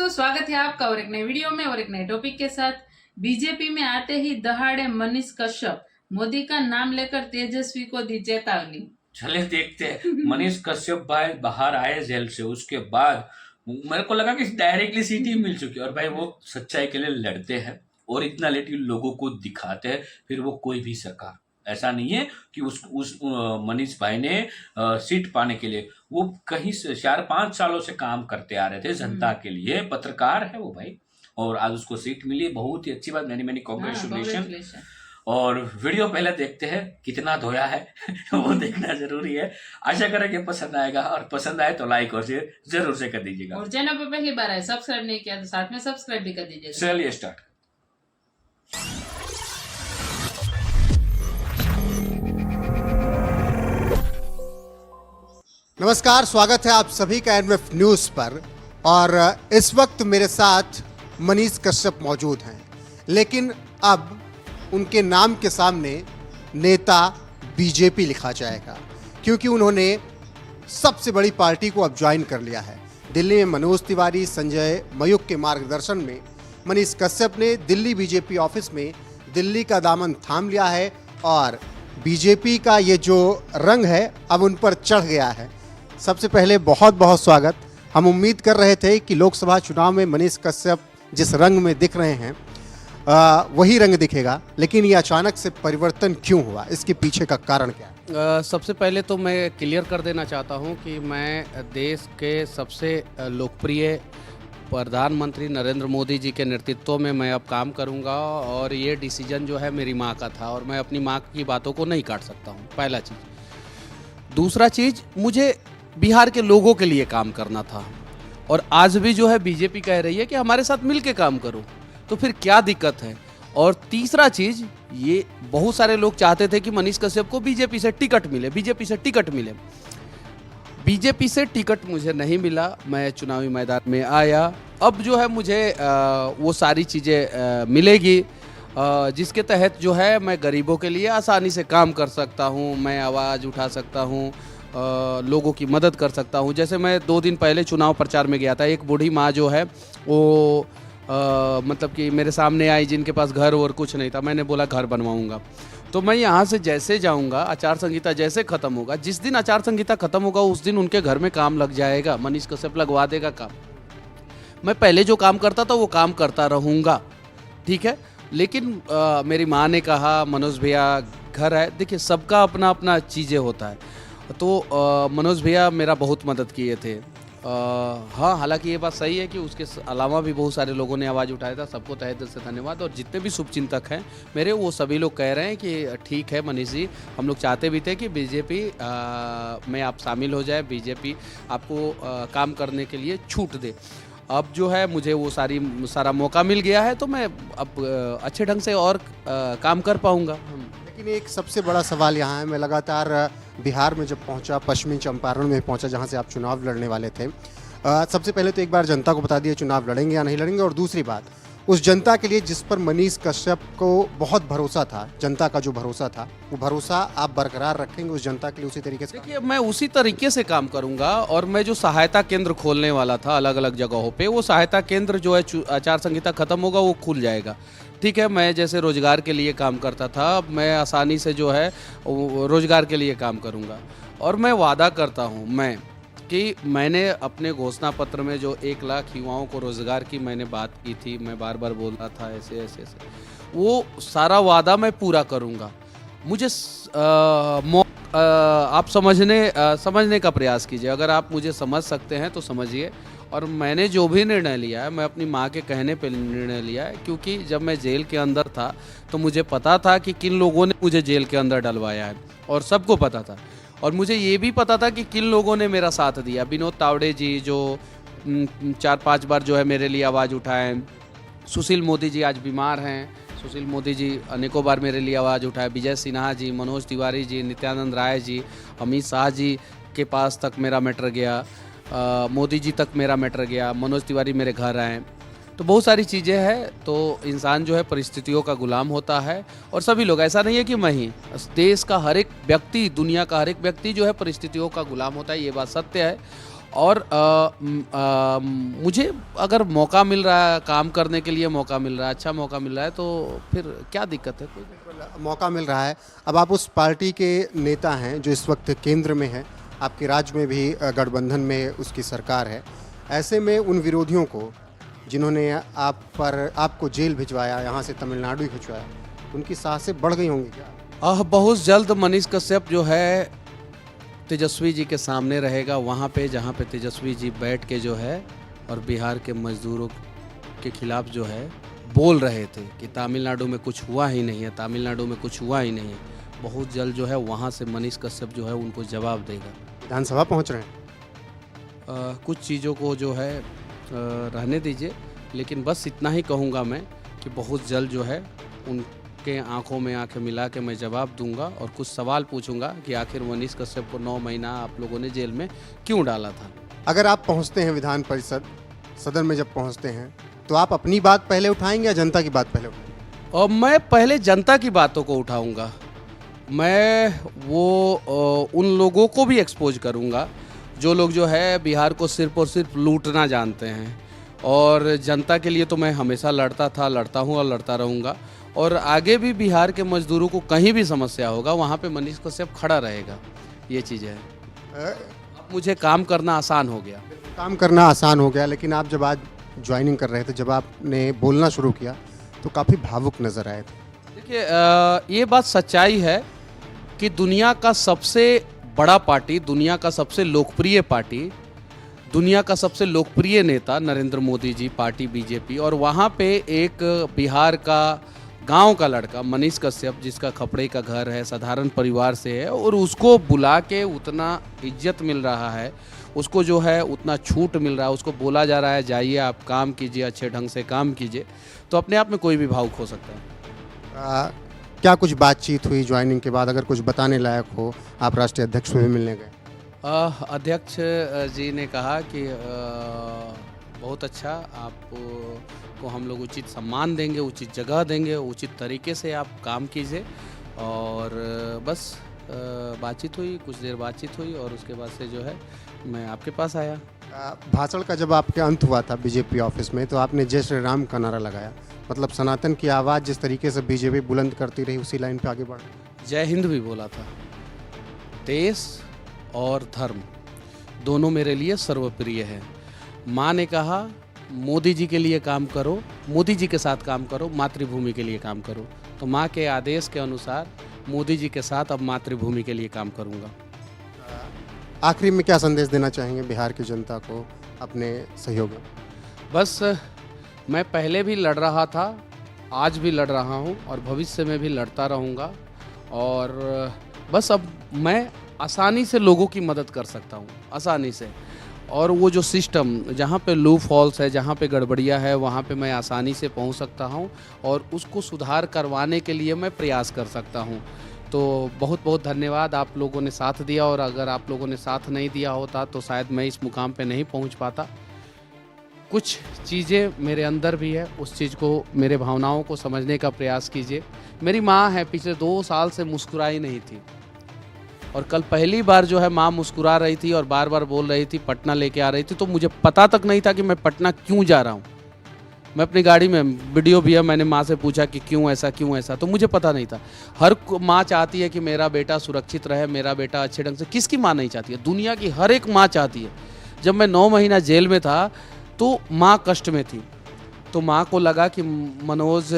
दोस्तों, स्वागत है आपका और एक नए वीडियो में और एक नए टॉपिक के साथ। बीजेपी में आते ही दहाड़े मनीष कश्यप मोदी का नाम लेकर तेजस्वी को दी चेतावनी। चले देखते हैं। मनीष कश्यप भाई बाहर आए जेल से, उसके बाद मेरे को लगा कि डायरेक्टली सीट ही मिल चुकी है। और भाई वो सच्चाई के लिए लड़ते हैं और इतना लेट लोगों को दिखाते हैं, फिर वो कोई भी सरकार, ऐसा नहीं है कि उस मनीष भाई ने सीट पाने के लिए, वो कहीं से 4-5 सालों से काम करते आ रहे थे जनता के लिए, पत्रकार है वो भाई, और आज उसको सीट मिली। बहुत ही अच्छी बात, मैनी कांग्रेचुलेशन। और वीडियो पहले देखते हैं कितना धोया है वो देखना जरूरी है। आशा करें कि पसंद आएगा, और पसंद आए तो लाइक और शेयर जरूर से कर दीजिएगा। और चैनल पर पहली बार आए, सब्सक्राइब नहीं किया तो साथ में सब्सक्राइब भी कर दीजिएगा। चलिए स्टार्ट। नमस्कार, स्वागत है आप सभी का एनएफ न्यूज़ पर। और इस वक्त मेरे साथ मनीष कश्यप मौजूद हैं, लेकिन अब उनके नाम के सामने नेता बीजेपी लिखा जाएगा, क्योंकि उन्होंने सबसे बड़ी पार्टी को अब ज्वाइन कर लिया है। दिल्ली में मनोज तिवारी, संजय मयूख के मार्गदर्शन में मनीष कश्यप ने दिल्ली बीजेपी ऑफिस में दिल्ली का दामन थाम लिया है और बीजेपी का ये जो रंग है अब उन पर चढ़ गया है। सबसे पहले बहुत बहुत स्वागत। हम उम्मीद कर रहे थे कि लोकसभा चुनाव में मनीष कश्यप जिस रंग में दिख रहे हैं वही रंग दिखेगा, लेकिन ये अचानक से परिवर्तन क्यों हुआ, इसके पीछे का कारण क्या है? सबसे पहले तो मैं क्लियर कर देना चाहता हूं कि मैं देश के सबसे लोकप्रिय प्रधानमंत्री नरेंद्र मोदी जी के नेतृत्व में मैं अब काम करूंगा, और ये डिसीजन जो है मेरी माँ का था और मैं अपनी माँ की बातों को नहीं काट सकता हूं, पहला चीज़। दूसरा चीज़, मुझे बिहार के लोगों के लिए काम करना था, और आज भी जो है बीजेपी कह रही है कि हमारे साथ मिल के काम करो, तो फिर क्या दिक्कत है। और तीसरा चीज़, ये बहुत सारे लोग चाहते थे कि मनीष कश्यप को बीजेपी से टिकट मिले, बीजेपी से टिकट मिले। बीजेपी से टिकट मुझे नहीं मिला, मैं चुनावी मैदान में आया। अब जो है मुझे वो सारी चीज़ें मिलेगी जिसके तहत जो है मैं गरीबों के लिए आसानी से काम कर सकता हूँ, मैं आवाज़ उठा सकता हूँ, लोगों की मदद कर सकता हूँ। जैसे मैं 2 दिन पहले चुनाव प्रचार में गया था, एक बूढ़ी माँ जो है वो मतलब कि मेरे सामने आई जिनके पास घर और कुछ नहीं था। मैंने बोला घर बनवाऊंगा, तो मैं यहाँ से जैसे जाऊँगा, आचार संहिता जैसे ख़त्म होगा, जिस दिन आचार संहिता ख़त्म होगा उस दिन उनके घर में काम लग जाएगा, मनीष कश्यप लगवा देगा काम। मैं पहले जो काम करता था वो काम करता रहूँगा, ठीक है। लेकिन मेरी माँ ने कहा मनोज भैया घर है, देखिए सबका अपना अपना चीज़ें होता है, तो मनोज भैया मेरा बहुत मदद किए थे। हाँ, हालांकि ये बात सही है कि उसके अलावा भी बहुत सारे लोगों ने आवाज़ उठाया था, सबको तहे दिल से धन्यवाद। और जितने भी शुभचिंतक हैं मेरे, वो सभी लोग कह रहे हैं कि ठीक है मनीष जी, हम लोग चाहते भी थे कि बीजेपी में आप शामिल हो जाए, बीजेपी आपको काम करने के लिए छूट दे। अब जो है मुझे वो सारा मौका मिल गया है, तो मैं अब अच्छे ढंग से और काम कर पाऊँगा। लेकिन एक सबसे बड़ा सवाल यहाँ है, मैं लगातार बिहार में जब पहुँचा, पश्चिमी चंपारण में पहुँचा जहाँ से आप चुनाव लड़ने वाले थे, सबसे पहले तो एक बार जनता को बता दिया चुनाव लड़ेंगे या नहीं लड़ेंगे, और दूसरी बात उस जनता के लिए जिस पर मनीष कश्यप को बहुत भरोसा था, जनता का जो भरोसा था, वो भरोसा आप बरकरार रखेंगे उस जनता के लिए उसी तरीके से? देखिए, मैं उसी तरीके से काम करूंगा, और मैं जो सहायता केंद्र खोलने वाला था अलग अलग जगहों पे, वो सहायता केंद्र जो है आचार संहिता खत्म होगा वो खुल जाएगा, ठीक है। मैं जैसे रोजगार के लिए काम करता था, अब मैं आसानी से जो है रोजगार के लिए काम करूंगा। और मैं वादा करता हूं कि मैंने अपने घोषणा पत्र में जो 1 लाख युवाओं को रोजगार की मैंने बात की थी, मैं बार बार बोल रहा था ऐसे ऐसे ऐसे, वो सारा वादा मैं पूरा करूंगा। मुझे आप समझने का प्रयास कीजिए, अगर आप मुझे समझ सकते हैं तो समझिए। और मैंने जो भी निर्णय लिया है, मैं अपनी माँ के कहने पे निर्णय लिया है, क्योंकि जब मैं जेल के अंदर था तो मुझे पता था कि किन लोगों ने मुझे जेल के अंदर डलवाया है, और सबको पता था। और मुझे ये भी पता था कि किन लोगों ने मेरा साथ दिया। विनोद तावड़े जी जो 4-5 बार जो है मेरे लिए आवाज़ उठाएं, सुशील मोदी जी आज बीमार हैं, सुशील मोदी जी अनेकों बार मेरे लिए आवाज़ उठाए, विजय सिन्हा जी, मनोज तिवारी जी, नित्यानंद राय जी, अमित शाह जी के पास तक मेरा मैटर गया, मोदी जी तक मेरा मैटर गया, मनोज तिवारी मेरे घर आए। तो बहुत सारी चीज़ें हैं। तो इंसान जो है परिस्थितियों का गुलाम होता है, और सभी लोग, ऐसा नहीं है कि मैं ही, देश का हर एक व्यक्ति, दुनिया का हर एक व्यक्ति जो है परिस्थितियों का गुलाम होता है, ये बात सत्य है। और मुझे अगर मौका मिल रहा है, काम करने के लिए मौका मिल रहा है, अच्छा मौका मिल रहा है, तो फिर क्या दिक्कत है? कोई मौका मिल रहा है। अब आप उस पार्टी के नेता हैं जो इस वक्त केंद्र में है, आपके राज्य में भी गठबंधन में उसकी सरकार है। ऐसे में उन विरोधियों को जिन्होंने आपको जेल भिजवाया, यहाँ से तमिलनाडु ही भिजवाया, उनकी साहसें बढ़ गई होंगी क्या? बहुत जल्द मनीष कश्यप जो है तेजस्वी जी के सामने रहेगा, वहाँ पे जहाँ पे तेजस्वी जी बैठ के जो है और बिहार के मजदूरों के खिलाफ जो है बोल रहे थे कि तमिलनाडु में कुछ हुआ ही नहीं है, तमिलनाडु में कुछ हुआ ही नहीं है। बहुत जल्द जो है वहाँ से मनीष कश्यप जो है उनको जवाब देगा। विधानसभा पहुँच रहे हैं? कुछ चीज़ों को जो है रहने दीजिए, लेकिन बस इतना ही कहूँगा मैं कि बहुत जल्द जो है उनके आंखों में आंखें मिला के मैं जवाब दूंगा और कुछ सवाल पूछूंगा कि आखिर मनीष कश्यप को 9 महीना आप लोगों ने जेल में क्यों डाला था। अगर आप पहुँचते हैं विधान परिषद सदन में, जब पहुँचते हैं तो आप अपनी बात पहले उठाएंगे या जनता की बात पहले उठाएंगे? और मैं पहले जनता की बातों को उठाऊंगा। मैं उन लोगों को भी एक्सपोज करूंगा जो लोग जो है बिहार को सिर्फ और सिर्फ लूटना जानते हैं। और जनता के लिए तो मैं हमेशा लड़ता था, लड़ता हूं और लड़ता रहूंगा। और आगे भी बिहार के मजदूरों को कहीं भी समस्या होगा वहाँ पे मनीष कश्यप खड़ा रहेगा। ये चीज़ है। मुझे काम करना आसान हो गया। काम करना आसान हो गया, लेकिन आप जब आज ज्वाइनिंग कर रहे थे, जब आपने बोलना शुरू किया तो काफ़ी भावुक नज़र आए थे। देखिए, ये बात सच्चाई है कि दुनिया का सबसे बड़ा पार्टी, दुनिया का सबसे लोकप्रिय पार्टी, दुनिया का सबसे लोकप्रिय नेता नरेंद्र मोदी जी, पार्टी बीजेपी, और वहाँ पे एक बिहार का गांव का लड़का मनीष कश्यप जिसका खपड़े का घर है, साधारण परिवार से है, और उसको बुला के उतना इज्जत मिल रहा है, उसको जो है उतना छूट मिल रहा है, उसको बोला जा रहा है जाइए आप काम कीजिए, अच्छे ढंग से काम कीजिए, तो अपने आप में कोई भी भावुक हो सकता है। क्या कुछ बातचीत हुई ज्वाइनिंग के बाद? अगर कुछ बताने लायक हो, आप राष्ट्रीय अध्यक्ष से भी मिलने गए? अध्यक्ष जी ने कहा कि बहुत अच्छा, आपको हम लोग उचित सम्मान देंगे, उचित जगह देंगे, उचित तरीके से आप काम कीजिए। और बस बातचीत हुई, कुछ देर बातचीत हुई और उसके बाद से जो है मैं आपके पास आया। भाषण का जब आपके अंत हुआ था बीजेपी ऑफिस में, तो आपने जय श्री राम का नारा लगाया। मतलब सनातन की आवाज़ जिस तरीके से बीजेपी बुलंद करती रही, उसी लाइन पे आगे बढ़। जय हिंद भी बोला था। देश और धर्म दोनों मेरे लिए सर्वप्रिय है। माँ ने कहा मोदी जी के लिए काम करो, मोदी जी के साथ काम करो, मातृभूमि के लिए काम करो। तो माँ के आदेश के अनुसार मोदी जी के साथ अब मातृभूमि के लिए काम करूँगा। आखिरी में क्या संदेश देना चाहेंगे बिहार की जनता को अपने सहयोग में? बस मैं पहले भी लड़ रहा था, आज भी लड़ रहा हूँ और भविष्य में भी लड़ता रहूँगा। और बस अब मैं आसानी से लोगों की मदद कर सकता हूँ, आसानी से। और वो जो सिस्टम जहाँ पे लूप हॉल्स है, जहाँ पे गड़बड़ियाँ है, वहाँ पे मैं आसानी से पहुँच सकता हूँ और उसको सुधार करवाने के लिए मैं प्रयास कर सकता हूँ। तो बहुत बहुत धन्यवाद, आप लोगों ने साथ दिया, और अगर आप लोगों ने साथ नहीं दिया होता तो शायद मैं इस मुकाम पे नहीं पहुँच पाता। कुछ चीज़ें मेरे अंदर भी है, उस चीज़ को, मेरे भावनाओं को समझने का प्रयास कीजिए। मेरी माँ है, पिछले 2 साल से मुस्कुराई नहीं थी, और कल पहली बार जो है माँ मुस्कुरा रही थी और बार बार बोल रही थी, पटना लेके आ रही थी। तो मुझे पता तक नहीं था कि मैं पटना क्यों जा रहा हूँ। मैं अपनी गाड़ी में, वीडियो भी है, मैंने माँ से पूछा कि क्यों ऐसा, तो मुझे पता नहीं था। हर माँ चाहती है कि मेरा बेटा सुरक्षित रहे, मेरा बेटा अच्छे ढंग से, किसकी माँ नहीं चाहती है? दुनिया की हर एक माँ चाहती है। जब मैं 9 महीना जेल में था तो माँ कष्ट में थी, तो माँ को लगा कि मनोज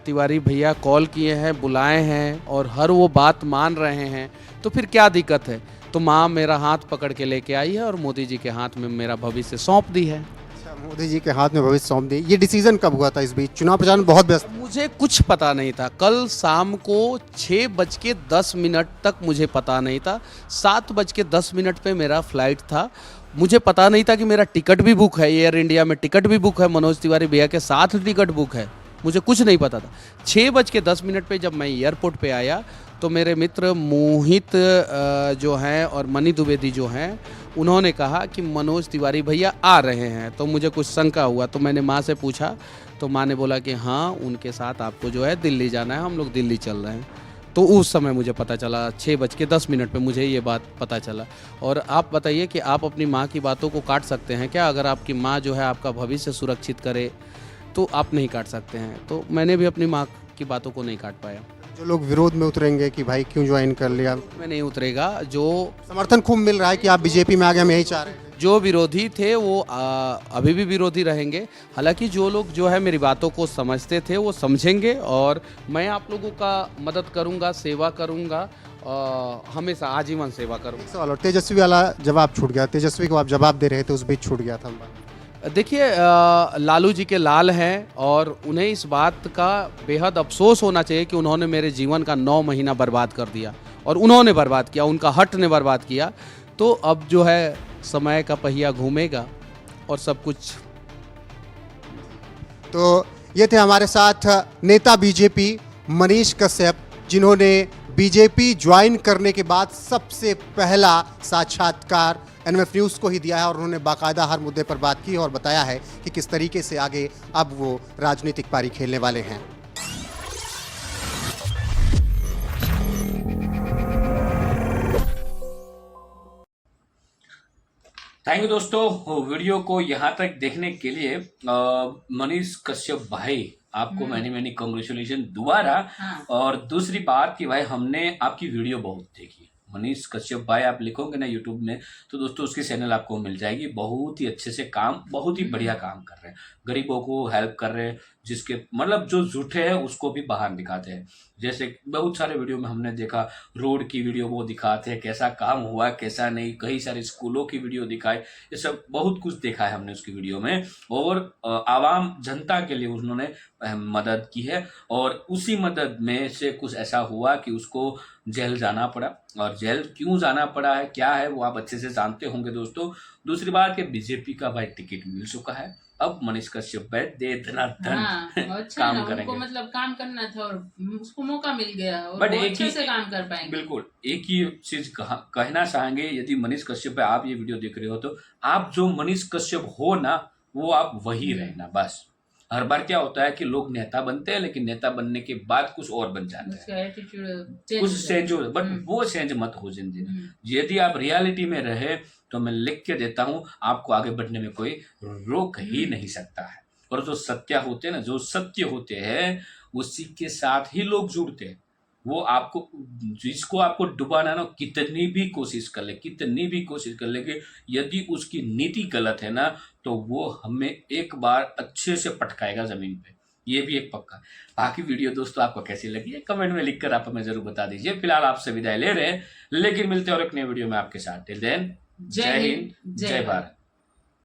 तिवारी भैया कॉल किए हैं, बुलाए हैं और हर वो बात मान रहे हैं, तो फिर क्या दिक्कत है? तो माँ मेरा हाथ पकड़ के लेके आई है और मोदी जी के हाथ में मेरा भविष्य सौंप दी है। अच्छा, मोदी जी के हाथ में भविष्य सौंप दी। ये डिसीजन कब हुआ था? इस बीच चुनाव प्रचार में बहुत व्यस्त। मुझे कुछ पता नहीं था। कल शाम को 6:10 तक मुझे पता नहीं था। 7:10 पे मेरा फ्लाइट था। मुझे पता नहीं था कि मेरा टिकट भी बुक है, एयर इंडिया में टिकट भी बुक है, मनोज तिवारी भैया के साथ टिकट बुक है। मुझे कुछ नहीं पता था। 6:10 पे जब मैं एयरपोर्ट पे आया तो मेरे मित्र मोहित जो हैं और मनी द्विवेदी जो हैं, उन्होंने कहा कि मनोज तिवारी भैया आ रहे हैं। तो मुझे कुछ शंका हुआ, तो मैंने माँ से पूछा, तो माँ ने बोला कि हाँ, उनके साथ आपको जो है दिल्ली जाना है, हम लोग दिल्ली चल रहे हैं। तो उस समय मुझे पता चला, 6:10 पे मुझे ये बात पता चला। और आप बताइए कि आप अपनी माँ की बातों को काट सकते हैं क्या? अगर आपकी माँ जो है आपका भविष्य सुरक्षित करे तो आप नहीं काट सकते हैं। तो मैंने भी अपनी माँ की बातों को नहीं काट पाया। जो लोग विरोध में उतरेंगे कि भाई क्यों ज्वाइन कर लिया, मैं नहीं उतरेगा। जो समर्थन खूब मिल रहा है कि आप बीजेपी में आ गए, हम यही चाह रहे थे। जो विरोधी थे वो अभी भी विरोधी रहेंगे। हालांकि जो लोग जो है मेरी बातों को समझते थे वो समझेंगे, और मैं आप लोगों का मदद करूंगा, सेवा करूंगा, हमेशा आजीवन सेवा करूंगा। एक सवाल और, तेजस्वी वाला जवाब छूट गया, तेजस्वी को आप जवाब दे रहे थे, उस बीच छूट गया था। देखिए, लालू जी के लाल हैं और उन्हें इस बात का बेहद अफसोस होना चाहिए कि उन्होंने मेरे जीवन का 9 महीना बर्बाद कर दिया, और उन्होंने बर्बाद किया, उनका हट ने बर्बाद किया। तो अब जो है समय का पहिया घूमेगा और सब कुछ। तो ये थे हमारे साथ नेता बीजेपी मनीष कश्यप, जिन्होंने बीजेपी ज्वाइन करने के बाद सबसे पहला साक्षात्कार एनएमएफ न्यूज़ को ही दिया है, और उन्होंने बाकायदा हर मुद्दे पर बात की और बताया है कि किस तरीके से आगे अब वो राजनीतिक पारी खेलने वाले हैं। थैंक यू दोस्तों, वीडियो को यहाँ तक देखने के लिए। मनीष कश्यप भाई, आपको मैनी कांग्रेचुलेशन दोबारा। हाँ। और दूसरी बात कि भाई हमने आपकी वीडियो बहुत देखी। मनीष कश्यप भाई आप लिखोगे ना यूट्यूब में तो दोस्तों उसकी चैनल आपको मिल जाएगी। बहुत ही अच्छे से काम, बहुत ही बढ़िया काम कर रहे हैं, गरीबों को हेल्प कर रहे हैं, जिसके मतलब जो झूठे हैं उसको भी बाहर दिखाते हैं। जैसे बहुत सारे वीडियो में हमने देखा, रोड की वीडियो वो दिखाते हैं, कैसा काम हुआ कैसा नहीं, कई सारे स्कूलों की वीडियो दिखाए, ये सब बहुत कुछ देखा है हमने उसकी वीडियो में। और आवाम जनता के लिए उन्होंने मदद की है, और उसी मदद में से कुछ ऐसा हुआ कि उसको जेल जाना पड़ा। और जेल क्यों जाना पड़ा है, क्या है, वो आप अच्छे से जानते होंगे दोस्तों। दूसरी बात कि बीजेपी का भाई टिकट मिल चुका है, अब मनीष कश्यप भाई दे धनाधन हाँ, अच्छा काम ना, करेंगे। उनको मतलब काम करना था और उसको मौका मिल गया, और बट वो एक अच्छे ही से काम कर पाएंगे। बिल्कुल एक ही चीज कहना चाहेंगे, यदि मनीष कश्यप भाई आप ये वीडियो देख रहे हो तो आप जो मनीष कश्यप हो ना, वो आप वही रहना बस। हर बार क्या होता है कि लोग नेता बनते हैं, लेकिन नेता बनने के बाद कुछ और बन जाते हैं, उसका एटीट्यूड कुछ चेंज हो, बट वो चेंज मत हो जिंदगी में। यदि आप रियलिटी में रहे तो मैं लिख के देता हूं, आपको आगे बढ़ने में कोई रोक ही नहीं सकता है। और जो सत्य होते हैं ना, जो सत्य होते हैं उसी के साथ ही लोग जुड़ते हैं। वो आपको, जिसको आपको डुबाना ना, कितनी भी कोशिश कर ले, कितनी भी कोशिश कर ले, कि यदि उसकी नीति गलत है ना तो वो हमें एक बार अच्छे से पटकाएगा जमीन पे, ये भी एक पक्का। बाकी वीडियो दोस्तों आपको कैसी लगी है कमेंट में लिखकर आप हमें जरूर बता दीजिए। फिलहाल आपसे विदाई ले रहे हैं, लेकिन मिलते हैं और एक नए वीडियो में आपके साथ। टिल देन, जय हिंद, जय भारत।